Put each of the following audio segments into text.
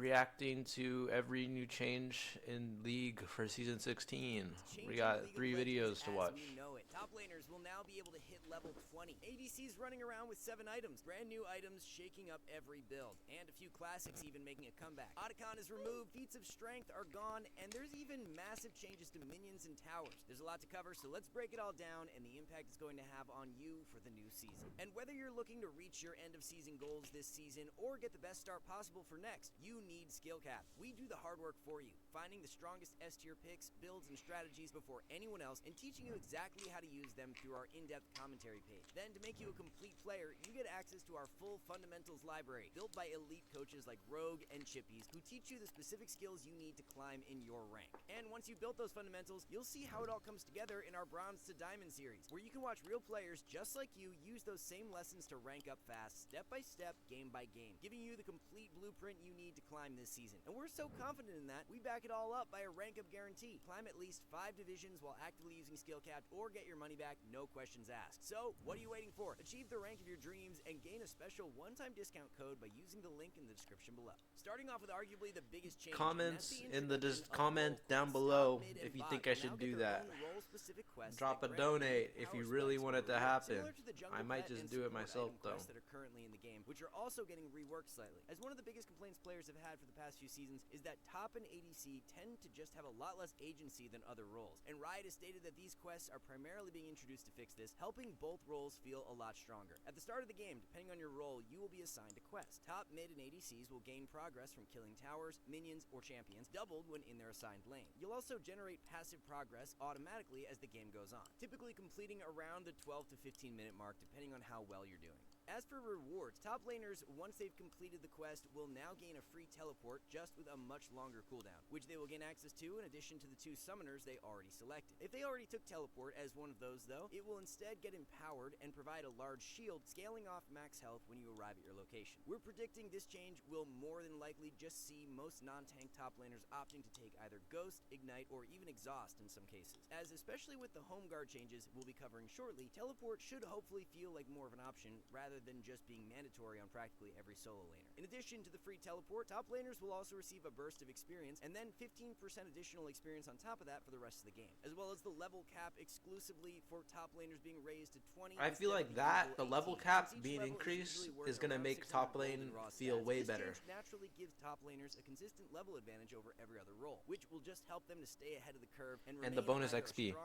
reacting to every new change in League for Season 16. We got 3 videos to watch. We know it. Top laners will now be able to hit level 20. ADCs running around with 7 items. Brand new items shaking up every build. And a few classics even making a comeback. Otacon is removed, feats of strength are gone, and there's even massive changes to minions and towers. There's a lot to cover, so let's break it all down and the impact it's going to have on you for the new season. And whether you're looking to reach your end of season goals this season or get the best start possible for next, you need skill cap. We do the hard work for you, finding the strongest S tier picks, builds, and strategies before anyone else, and teaching you exactly how to use them through our in-depth commentary page. Then, to make you a complete player, you get access to our full fundamentals library, built by elite coaches like Rogue and Chippies, who teach you the specific skills you need to climb in your rank. And once you've built those fundamentals, you'll see how it all comes together in our Bronze to Diamond series, where you can watch real players just like you use those same lessons to rank up fast, step by step, game by game, giving you the complete blueprint you need to climb this season. And we're so confident in that, we back it all up by a rank up guarantee. Climb at least 5 divisions while actively using skill cap, or get your money back, no questions asked. So, what are you waiting for? Achieve the rank of your dreams and gain a special one-time discount code by using the link in the description below. Starting off with arguably the biggest change. Comments in the comment down below if you think I should do that. Drop a donate if you really want it to happen. I might just do it myself though. That are currently in the game, which are also getting reworked slightly. As one of the biggest complaints players have had for the past few seasons is that top and ADC tend to just have a lot less agency than other roles. And Riot has stated that these quests are primarily being introduced to fix this, helping both roles feel a lot stronger. At the start of the game, depending on your role, you will be assigned a quest. Top, mid, and ADCs will gain progress from killing towers, minions, or champions, doubled when in their assigned lane. You'll also generate passive progress automatically as the game goes on, typically completing around the 12 to 15 minute mark depending on how well you're doing. As for rewards, top laners, once they've completed the quest, will now gain a free teleport just with a much longer cooldown, which they will gain access to in addition to the 2 summoners they already selected. If they already took teleport as one of those though, it will instead get empowered and provide a large shield, scaling off max health when you arrive at your location. We're predicting this change will more than likely just see most non-tank top laners opting to take either Ghost, Ignite, or even Exhaust in some cases, as especially with the home guard changes we'll be covering shortly, teleport should hopefully feel like more of an option rather than just being mandatory on practically every solo laner. In addition to the free teleport, top laners will also receive a burst of experience and then 15% additional experience on top of that for the rest of the game, as well as the level cap exclusively for top laners being raised to 20. I feel like that, the level cap being increased is going to make top lane feel way better. This naturally gives top laners a consistent level advantage over every other role, which will just help them to stay ahead of the curve and the bonus XP.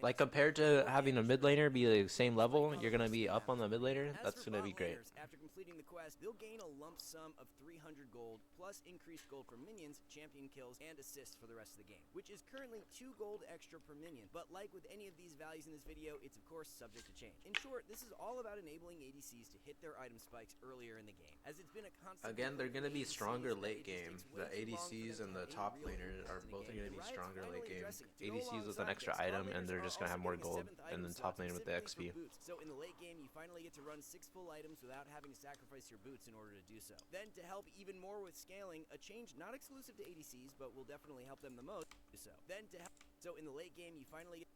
Like compared to having a mid laner be the same level, you're going to be up on the mid laner. That's going to be great. After completing the quest, they'll gain a lump sum of 300 gold, plus increased gold for minions, champion kills, and assists for the rest of the game, which is currently 2 gold extra per minion, but like with any of these values in this video, it's of course subject to change. In short, this is all about enabling ADCs to hit their item spikes earlier in the game, as it's been a constant. Again, they're going to be stronger late game. The ADCs and the top laners are both going to be stronger late game. ADCs with an extra item, and they're just going to have more gold, and then top lane with the XP. So in the late game, you finally get to run 6 full items without having to sacrifice your boots in order to do so. Then, to help even more with scaling, a change not exclusive to ADCs, but will definitely help them the most, do so. Then to help, so in the late game, you finally get.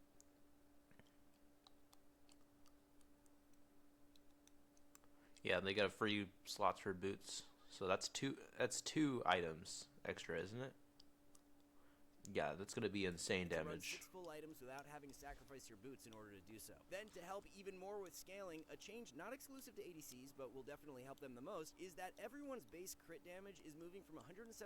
Yeah, they got free slots for boots. So that's two items extra, isn't it? Yeah, that's going to be insane damage. 6 full items without having to sacrifice your boots in order to do so. Then, to help even more with scaling, a change not exclusive to ADCs, but will definitely help them the most, is that everyone's base crit damage is moving from 175%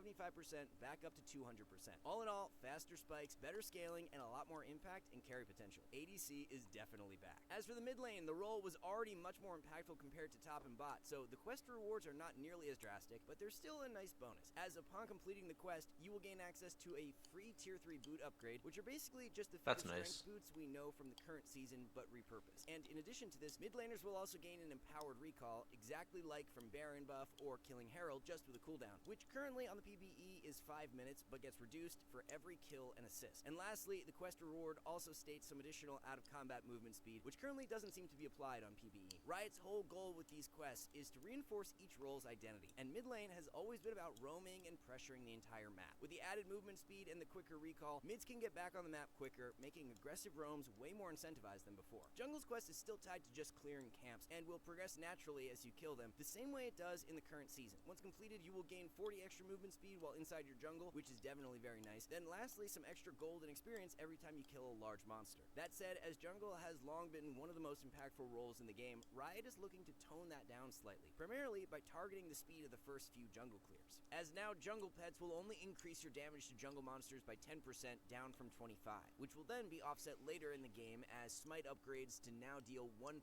back up to 200%. All in all, faster spikes, better scaling, and a lot more impact and carry potential. ADC is definitely back. As for the mid lane, the role was already much more impactful compared to top and bot, so the quest rewards are not nearly as drastic, but there's still a nice bonus, as upon completing the quest, you will gain access to a free tier 3 boot upgrade, which are basically just the strength boots we know from the current season, but repurposed. And in addition to this, mid laners will also gain an empowered recall, exactly like from Baron buff or Killing Herald, just with a cooldown, which currently on the PBE is 5 minutes, but gets reduced for every kill and assist. And lastly, the quest reward also states some additional out-of-combat movement speed, which currently doesn't seem to be applied on PBE. Riot's whole goal with these quests is to reinforce each role's identity, and mid lane has always been about roaming and pressuring the entire map. With the added movement speed and the quick quicker recall, mids can get back on the map quicker, making aggressive roams way more incentivized than before. Jungle's quest is still tied to just clearing camps, and will progress naturally as you kill them, the same way it does in the current season. Once completed, you will gain 40 extra movement speed while inside your jungle, which is definitely very nice. Then lastly, some extra gold and experience every time you kill a large monster. That said, as jungle has long been one of the most impactful roles in the game, Riot is looking to tone that down slightly, primarily by targeting the speed of the first few jungle clears. As now, jungle pets will only increase your damage to jungle monsters by 10% down from 25, which will then be offset later in the game as smite upgrades to now deal 1000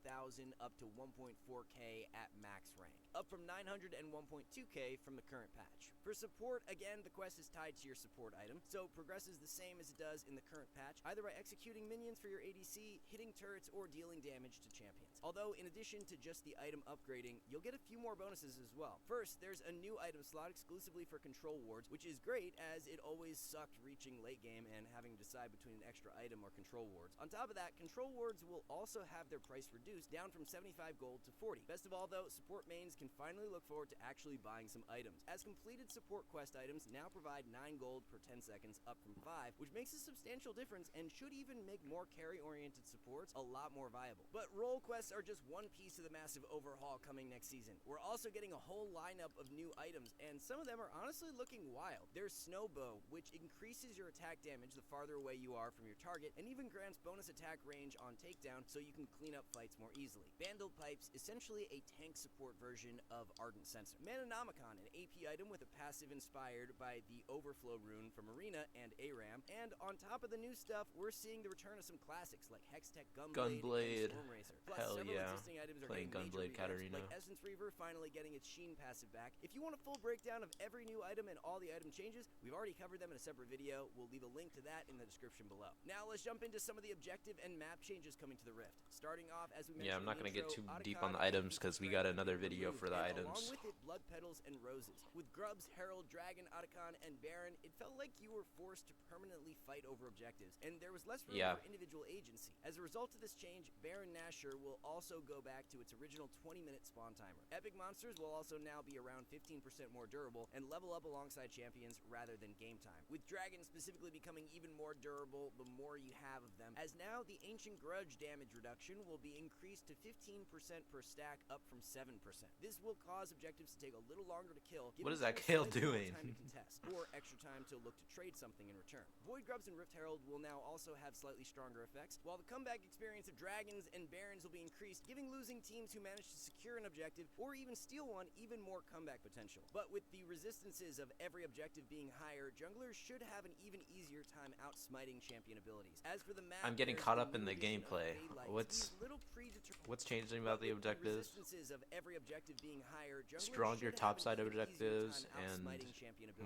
up to 1.4k at max rank, up from 900 and 1.2k from the current patch. For support, again, the quest is tied to your support item, so progresses the same as it does in the current patch, either by executing minions for your ADC, hitting turrets, or dealing damage to champions. Although, in addition to just the item upgrading, you'll get a few more bonuses as well. First, there's a new item slot exclusively for control wards, which is great as it always sucked reaching late game and having to decide between an extra item or control wards. On top of that, control wards will also have their price reduced down from 75 gold to 40. Best of all though, support mains can finally look forward to actually buying some items, as completed support quest items now provide 9 gold per 10 seconds up from 5, which makes a substantial difference and should even make more carry-oriented supports a lot more viable. But role quests are just one piece of the massive overhaul coming next season. We're also getting a whole lineup of new items, and some of them are honestly looking wild. There's Snowbow, which increases your attack damage the farther away you are from your target, and even grants bonus attack range on takedown so you can clean up fights more easily. Vandal Pipes, essentially a tank support version of Ardent Sensor. Mananomicon, an AP item with a passive inspired by the Overflow rune from Arena and ARAM, and on top of the new stuff, we're seeing the return of some classics like Hextech Gunblade and Storm Racer. Plus, hell several yeah, existing items are playing getting major Gunblade revamps, Katarina. like Essence Reaver finally getting its Sheen passive back. If you want a full breakdown of every new item and all the item changes, we've already covered them in a separate video. We'll leave a link to that in the description below. Now let's jump into some of the objective and map changes coming to the Rift. Starting off, as we mentioned, Yeah, I'm not in the gonna get intro, too deep Otacon on the and items Beacon because we Strike got have another been video removed, for the and items. along with it, Blood Petals and Roses. With Grubs, Herald, Dragon, Otacon, and Baron, it felt like you were forced to permanently fight over objectives, and there was less room for individual agency. As a result of this change, Baron Nashor will also go back to its original 20-minute spawn timer. Epic monsters will also now be around 15% more durable and level up alongside champions rather than game time, with dragons specifically becoming even more durable the more you have of them, as now the Ancient Grudge damage reduction will be increased to 15% per stack, up from 7%. This will cause objectives to take a little longer to kill. What is that Kale doing? Time to contest, or extra time to look to trade something in return. Void Grubs and Rift Herald will now also have slightly stronger effects, while the comeback experience of Dragons and Barons will be increased, giving losing teams who manage to secure an objective or even steal one even more comeback potential. But with the resistances of every objective being higher, junglers should have an even easier time outsmiting champion abilities. As for the map, I'm getting caught up in the gameplay. What's changing about the objectives? Of every objective being higher, Stronger topside objectives and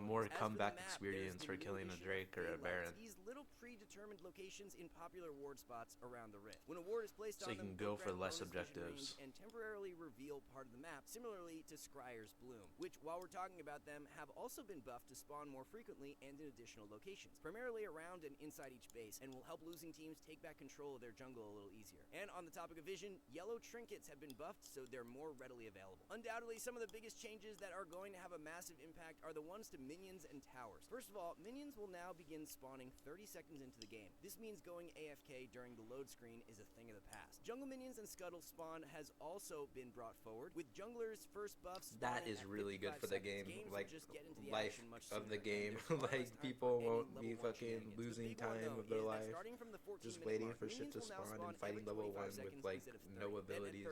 more comeback experience for killing a Drake or a Baron. These little predetermined locations in popular ward spots around the Rift. When a ward is placed So on you can them, go they'll for grant less bonus vision objectives. range and temporarily reveal part of the map, similarly to Scryer's Bloom, which, while we're talking about them, have also been buffed to spawn more frequently and in additional locations, primarily around and inside each base, and will help losing teams take back control of their jungle a little easier. And on the topic of vision, yellow trinkets have been buffed, so they're more readily available. Undoubtedly, some of the biggest changes that are going to have a massive impact are the ones to minions and towers. First of all, minions will now begin spawning 30 seconds into the game. This means going AFK during the load screen is a thing of the past. Jungle minions and scuttle spawn has also been brought forward, with junglers' first buffs. That is really good for the game, like life of the game. Like people won't be fucking losing time of their life just waiting for shit to spawn and fighting level 1 with like no abilities.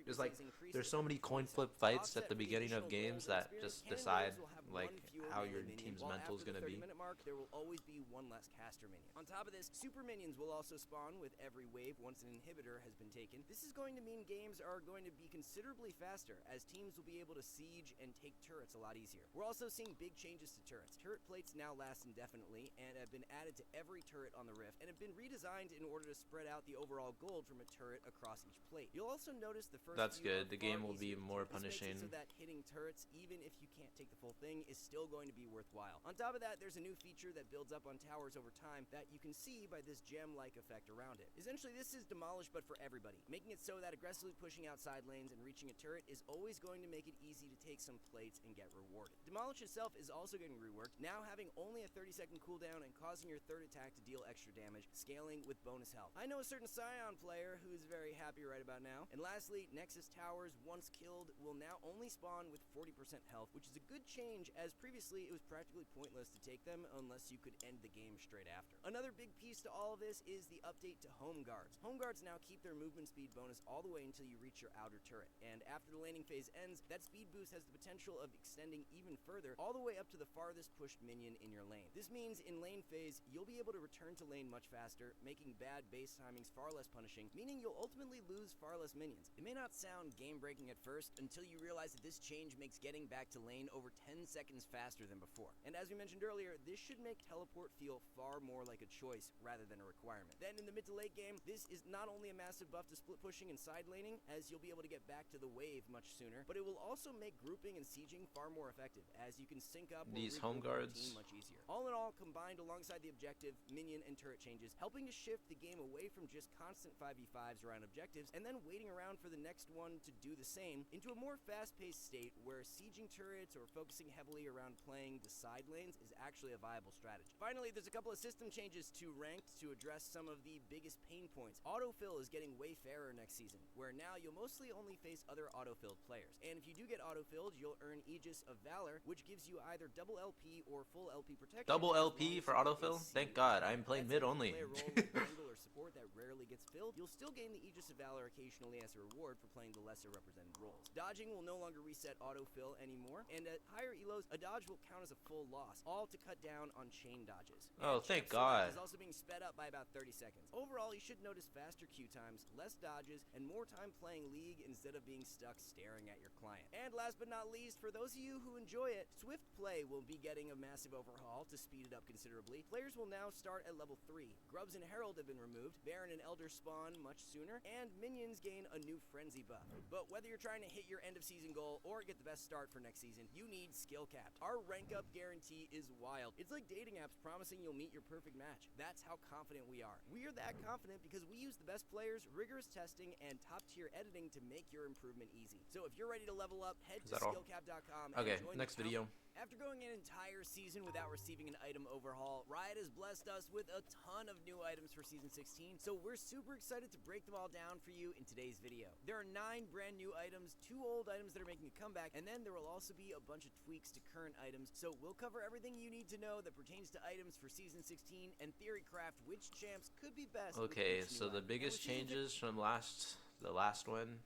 Just like there's so many coin flip fights at the beginning of games that just decide like how your team's mental is gonna be. There will always be one less caster minion. On top of this, super minions will also spawn with every wave once an inhibitor has been taken. This is going to mean games are going to be considerably faster, as teams will be able to siege and take turrets a lot easier. We're also seeing big changes to turrets. Turret plates now last indefinitely and have been added to every turret on the Rift, and have been redesigned in order to spread out the overall gold from a turret across each plate. You'll also notice the first That's few good. are The game far will be easier to more kill. This makes it punishing. so that hitting turrets, even if you can't take the full thing, is still going to be worthwhile. On top of that, there's a new feature that builds up on towers over time that you can see by this gem-like effect around it. Essentially, this is demolished but for everybody, making it so that aggressively pushing out side lanes and reaching a turret is always going to make it easy to take some plates and get rewarded. Demolish itself is also getting reworked, now having only a 30-second cooldown and causing your third attack to deal extra damage, scaling with bonus health. I know a certain Scion player who is very happy right about now. And lastly, Nexus towers, once killed, will now only spawn with 40% health, which is a good change, as previously it was practically pointless to take them unless you could end the game straight after. Another big piece to all of this is the update to home guards. Home guards now keep their movement speed bonus all the way until you reach your outer turret, and after the laning phase ends, that speed boost has the potential of extending even further, all the way up to the farthest pushed minion in your lane. This means in lane phase, you'll be able to return to lane much faster, making bad base timings far less punishing, meaning you'll ultimately lose far less minions. It may not sound game-breaking at first, until you realize that this change makes getting back to lane over 10 seconds faster than before. And as we mentioned earlier, this should make teleport feel far more like a choice rather than a requirement. Then in the mid to late game, this is not only a massive buff to split pushing and side laning, as you'll be able to get back to the wave much sooner, but it will also make grouping and sieging far more effective, as you can sync up these home guards much easier. All in all, combined alongside the objective, minion, and turret changes, helping to shift the game away from just constant 5v5s around objectives, and then waiting around for the next one to do the same, into a more fast-paced state where sieging turrets or focusing heavily around playing the side lanes is actually a viable strategy. Finally, there's a couple of system changes to ranked to address some of the biggest pain points. Autofill is getting way fairer next season, where now you'll mostly only face other autofilled players. And if you do get autofilled, you'll earn Aegis of Valor, which gives you either double LP or full LP protection. Double LP for autofill? Thank God, I'm playing mid only. Play a role with jungle or support that rarely gets filled, you'll still gain the Aegis of Valor occasionally as a reward for playing the lesser represented roles. Dodging will no longer reset autofill anymore, and at higher elos, a dodge will count as a full loss, all to cut down on chain dodges. Oh, thank God. Is also being sped up by about 30 seconds. Overall, you should notice faster queue times, less dodges, and more time playing League instead of being stuck staring at your client. And last but not least, for those of you who enjoy it, Swift Play will be getting a massive overhaul to speed it up considerably. Players will now start at level 3. Grubs and Herald have been removed, Baron and Elder spawn much sooner, and minions gain a new Frenzy buff. But whether you're trying to hit your end of season goal or get the best start for next season, you need skill capped. Our rank up guarantee is wild. It's like dating apps promising you'll meet your perfect match. That's how confident we are. We are that confident because we use the best players, rigorous testing, and top tier editing to make your improvement easy. So if you're ready to level up, head to skillcap.com and okay, join next video. After going an entire season without receiving an item overhaul, Riot has blessed us with a ton of new items for Season 16, so we're super excited to break them all down for you in today's video. There are 9 brand new items, 2 old items that are making a comeback, and then there will also be a bunch of tweaks to current items, so we'll cover everything you need to know that pertains to items for Season 16 and theorycraft which champs could be best. Okay, so the biggest changes from the last one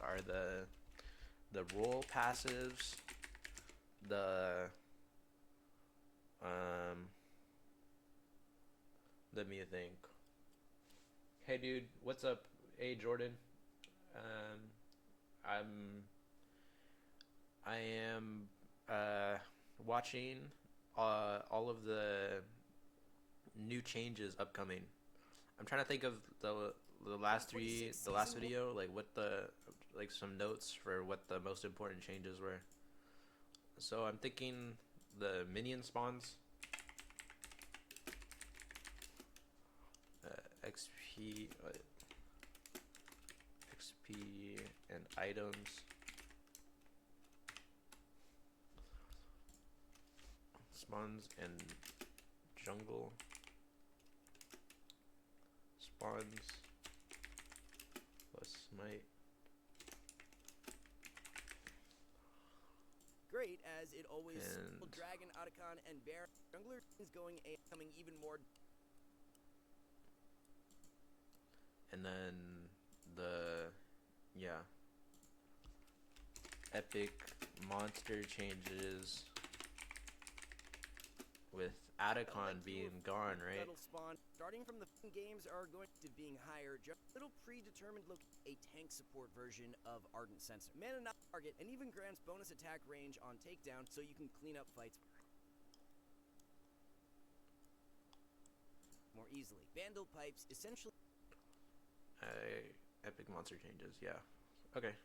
are the role passives, let me think. Hey dude, what's up? Hey Jordan. I am watching all of the new changes upcoming. I'm trying to think of the last video, like some notes for what the most important changes were. So I'm thinking the minion spawns, XP and items, spawns and jungle, spawns plus smite. Great, as it always will. Dragon, Otacon, and Baron. Jungler is coming even more. And then epic monster changes with Otacon being gone, right? Spawn. Starting from the games are going to being higher, just little predetermined a tank support version of Ardent Sensor. Mana not target, and even grants bonus attack range on takedown so you can clean up fights more easily. Vandal Pipes essentially epic monster changes, yeah. Okay.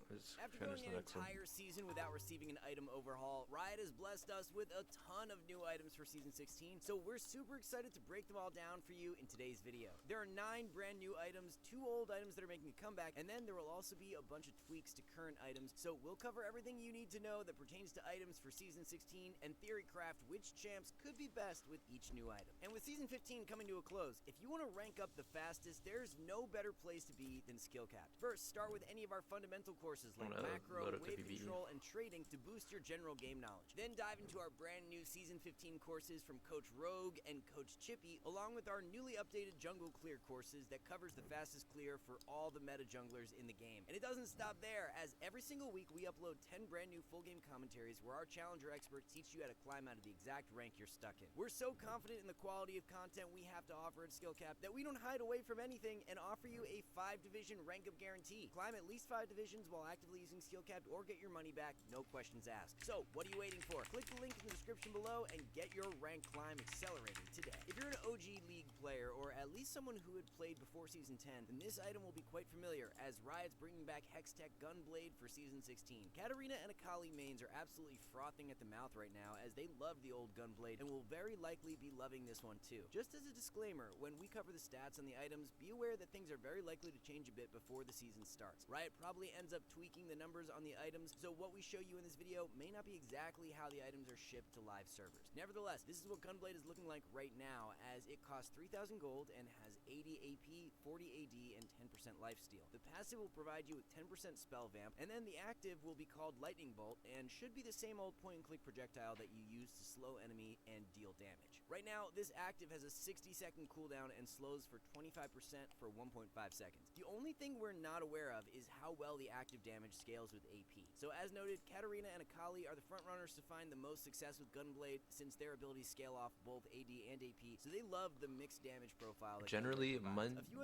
His After trend going is an not excellent. entire season without receiving an item overhaul, Riot has blessed us with a ton of new items for Season 16, so we're super excited to break them all down for you in today's video. There are 9 brand new items, 2 old items that are making a comeback, and then there will also be a bunch of tweaks to current items, so we'll cover everything you need to know that pertains to items for Season 16 and theorycraft which champs could be best with each new item. And with Season 15 coming to a close, if you want to rank up the fastest, there's no better place to be than skill capped. First, start with any of our fundamental courses like macro, wave control, and trading to boost your general game knowledge. Then dive into our brand new Season 15 courses from Coach Rogue and Coach Chippy, along with our newly updated jungle clear courses that covers the fastest clear for all the meta junglers in the game. And it doesn't stop there, as every single week we upload 10 brand new full game commentaries where our challenger experts teach you how to climb out of the exact rank you're stuck in. We're so confident in the quality of content we have to offer at Skillcap that we don't hide away from anything and offer you a 5-division rank up guarantee. Climb at least 5 divisions while actively using Skillcap or get your money back, no questions asked. So, what are you waiting for? Click the link in the description below and get your rank climb accelerated today. If you're an OG League player, or at least someone who had played before Season 10, then this item will be quite familiar, as Riot's bringing back Hextech Gunblade for Season 16. Katarina and Akali mains are absolutely frothing at the mouth right now, as they love the old Gunblade and will very likely be loving this one too. Just as a disclaimer, when we cover the stats on the items, be aware that things are very likely to change a bit before the season starts. Riot probably ends up tweaking the numbers on the items, so what we show you in this video may not be exactly how the items are shipped to live servers. Nevertheless, this is what Gunblade is looking like right now, as it costs 3,000 gold and has 80 AP, 40 AD, and 10% lifesteal. The passive will provide you with 10% spell vamp, and then the active will be called Lightning Bolt, and should be the same old point-and-click projectile that you use to slow enemy and deal damage. Right now, this active has a 60-second cooldown and slows for 25% for 1.5 seconds. The only thing we're not aware of is how well the active damage scales with AP. So as noted, Katarina and Akali are the frontrunners to find the most success with Gunblade, since their abilities scale off both AD and AP, so they love the mixed damage profile. Generally,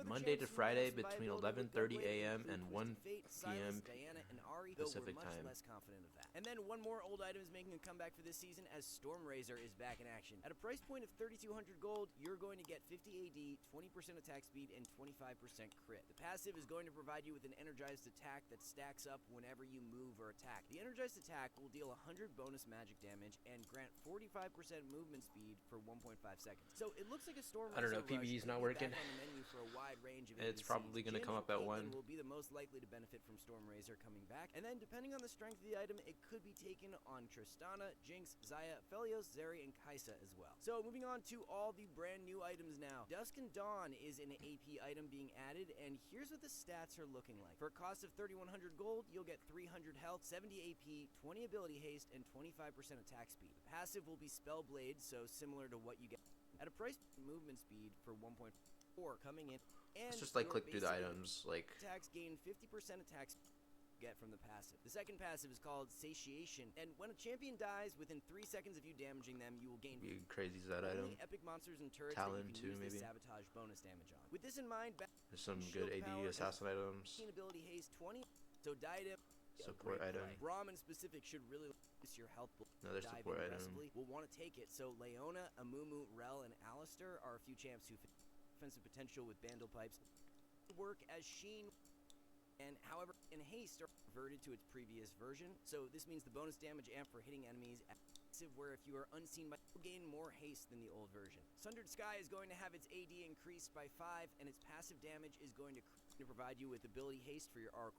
Monday to Friday between 11:30 a.m. and 1 p.m. Pacific time. Less confident of that. And then one more old item is making a comeback for this season, as Stormrazor is back in action. At a price point of 3,200 gold, you're going to get 50 AD, 20% attack speed, and 25% crit. The passive is going to provide you with an energized attack that stacks up whenever you move or attack. The energized attack will deal 100 bonus magic damage and grant 45% movement speed for 1.5 seconds. So it looks like a Stormrazor. I don't know, PvE's not working. On the menu for a wide range of It's ADCs. probably going to come up at 1. Will be the most likely to benefit from Stormrazor coming back, and then depending on the strength of the item, it could be taken on Tristana, Jinx, Xayah, Felios, Zeri, and Kai'Sa as well. So moving on to all the brand new items now. Dusk and Dawn is an AP item being added, and here's what the stats are looking like. For a cost of 3,100 gold, you'll get 300 health, 70 AP, 20 ability haste, and 25% attack speed. The passive will be Spellblade, so similar to what you get at a price movement speed for 1.4 coming in. And It's just like click through the items, like attacks gain 50% attack speed get from the passive. The second passive is called Satiation, and when a champion dies within 3 seconds of you damaging them, you will gain crazy is that item. epic monsters and turrets Talon that you can too, use maybe. this sabotage bonus damage on. With this in mind, There's some good AD assassin items. ability haste 20, so diadem Support item. Brahmin specific should really reduce your health. Another support item. Will want to take it. So Leona, Amumu, Rel, and Alistair are a few champs who offensive potential with Bandle Pipes. Work as Sheen, and however, in haste are reverted to its previous version. So this means the bonus damage amp for hitting enemies active, where if you are unseen by, you'll gain more haste than the old version. Sundered Sky is going to have its AD increased by 5, and its passive damage is going to provide you with ability haste for your arc.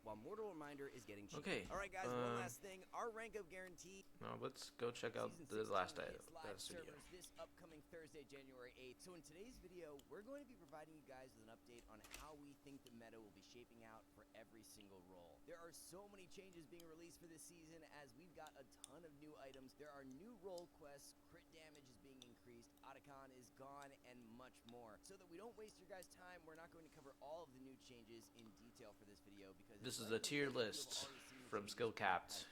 While Mortal Reminder is getting cheaper. Okay. Alright guys, one last thing. Our rank up guarantee. No, let's go check out the last item. Last video. This upcoming Thursday, January 8th. So in today's video, we're going to be providing you guys with an update on how we think the meta will be shaping out for every single role. There are so many changes being released for this season, as we've got a ton of new items. There are new role quests, crit damage is being increased, Otacon is gone, and much more. So that we don't waste your guys' time, we're not going to cover all of the new changes in detail for this video, because this is a tier list from Skillcapped.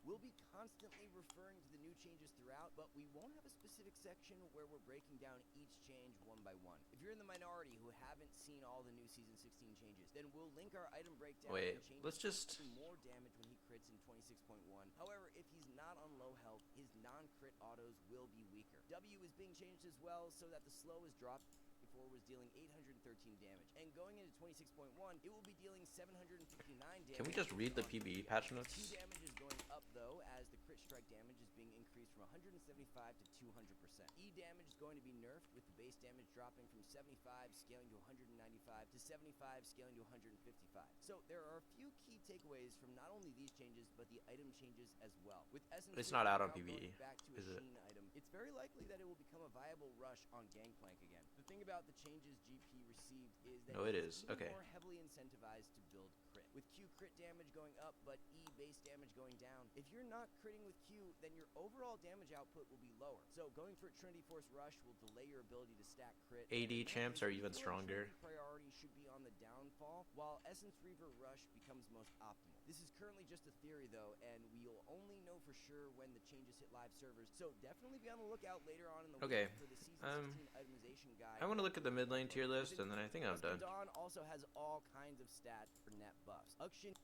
We'll be constantly referring to the new changes throughout, but we won't have a specific section where we're breaking down each change one by one. If you're in the minority who haven't seen all the new Season 16 changes, then we'll link our item breakdown. Wait, let's just... more damage when he crits in 26.1. However, if he's not on low health, his non-crit autos will be weaker. W is being changed as well, so that the slow is dropped. If 2024 was dealing 813 damage, and going into 26.1, it will be dealing 759 damage. Can we just read the PvE patch notes? Q damage is going up though, as the crit strike damage is being increased from 175 to 200%. E damage is going to be nerfed, with the base damage dropping from 75 scaling to 195 to 75 scaling to 155. So there are a few key takeaways from not only these changes, but the item changes as well. With Essence, it's not out on going PvE, back to is a it? Sheen item, it's very likely that it will become a viable rush on Gangplank again. The thing about the changes GP received is that No, it it's is. Okay. more heavily incentivized to build crit. With Q crit damage going up, but E base damage going down, if you're not critting with Q, then your overall damage output will be lower. So going for Trinity Force Rush will delay your ability to stack crit. AD champs are even stronger. Priority should be on the downfall, while Essence Reaver Rush becomes most optimal. This is currently just a theory though, and we'll only know for sure when the changes hit live servers. So definitely be on the lookout later on in the week for the season 16 itemization guide. I want to look at the mid lane tier list, and then I think I'm done. Dawn also has all kinds of stats for net buffs. Uxin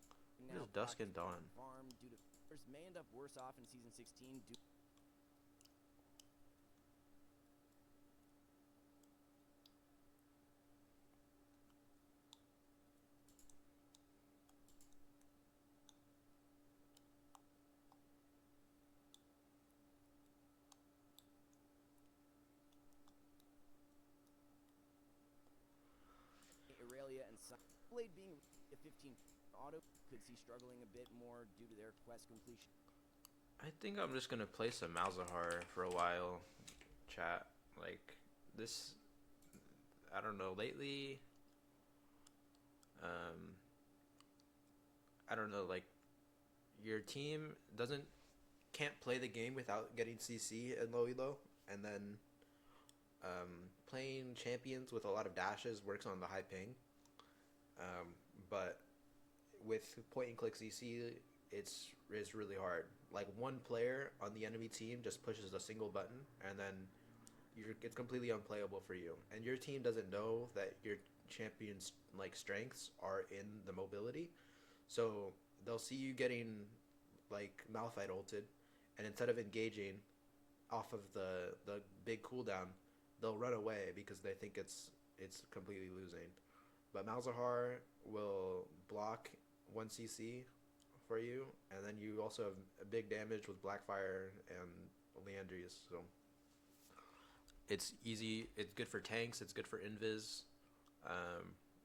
now Dusk and Dawn? Farm due to may end up worse off in season 16 due Aurelia and Blade being a 15 auto could see struggling a bit more due to their quest completion. I think I'm just gonna play some Malzahar for a while, chat. Like this, I don't know. Lately, I don't know. Like your team can't play the game without getting CC and low elo, and then playing champions with a lot of dashes works on the high ping. But with point and click CC, it's really hard. Like one player on the enemy team just pushes a single button, and then it's completely unplayable for you. And your team doesn't know that your champion's like strengths are in the mobility, so they'll see you getting like Malphite ulted, and instead of engaging off of the big cooldown, they'll run away because they think it's completely losing. But Malzahar will block 1 CC for you, and then you also have a big damage with Blackfire and Leandrius, so it's easy. It's good for tanks, it's good for invis,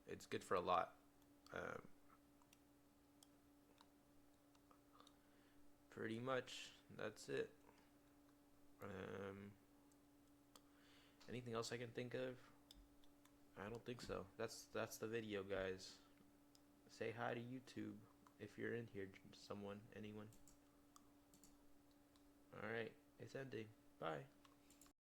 it's good for a lot. Pretty much that's it. Anything else I can think of? I don't think so. That's the video, guys. Say hi to YouTube if you're in here, anyone. Alright, it's ending. Bye.